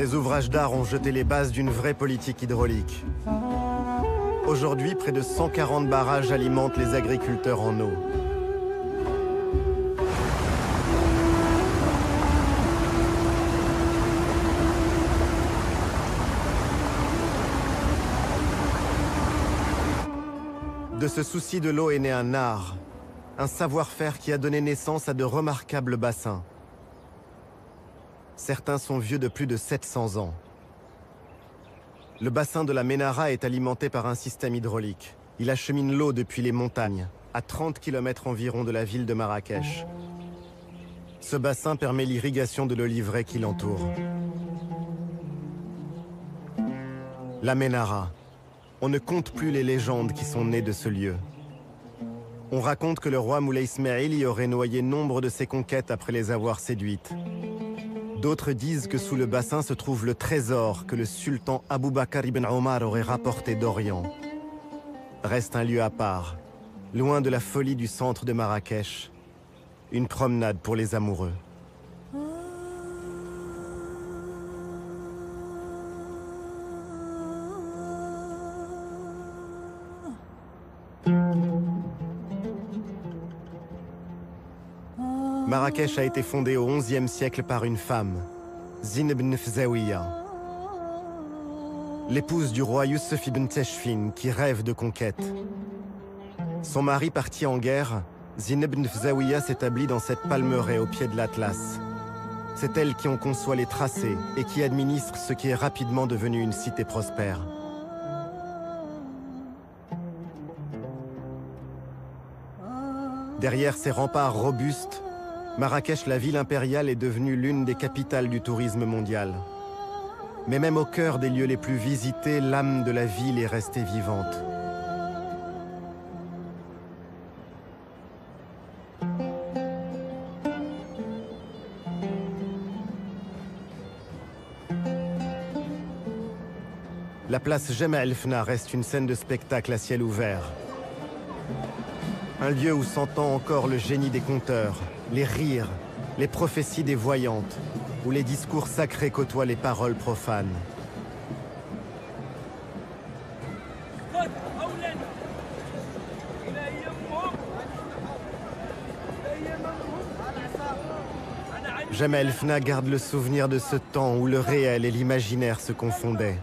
Ces ouvrages d'art ont jeté les bases d'une vraie politique hydraulique. Aujourd'hui, près de 140 barrages alimentent les agriculteurs en eau. De ce souci de l'eau est né un art, un savoir-faire qui a donné naissance à de remarquables bassins. Certains sont vieux de plus de 700 ans. Le bassin de la Ménara est alimenté par un système hydraulique. Il achemine l'eau depuis les montagnes, à 30 km environ de la ville de Marrakech. Ce bassin permet l'irrigation de l'oliveraie qui l'entoure. La Ménara. On ne compte plus les légendes qui sont nées de ce lieu. On raconte que le roi Moulay Ismaïl y aurait noyé nombre de ses conquêtes après les avoir séduites. D'autres disent que sous le bassin se trouve le trésor que le sultan Abou Bakr ibn Omar aurait rapporté d'Orient. Reste un lieu à part, loin de la folie du centre de Marrakech. Une promenade pour les amoureux. Marrakech a été fondée au XIe siècle par une femme, Zine ibn Fzawiya, l'épouse du roi Youssef ibn Teshfin qui rêve de conquête. Son mari parti en guerre, Zine ibn Fzawiya s'établit dans cette palmeraie au pied de l'Atlas. C'est elle qui en conçoit les tracés et qui administre ce qui est rapidement devenu une cité prospère. Derrière ces remparts robustes, Marrakech, la ville impériale, est devenue l'une des capitales du tourisme mondial. Mais même au cœur des lieux les plus visités, l'âme de la ville est restée vivante. La place Jemaa el-Fna reste une scène de spectacle à ciel ouvert. Un lieu où s'entend encore le génie des conteurs, les rires, les prophéties des voyantes, où les discours sacrés côtoient les paroles profanes. Jemaa el-Fna garde le souvenir de ce temps où le réel et l'imaginaire se confondaient.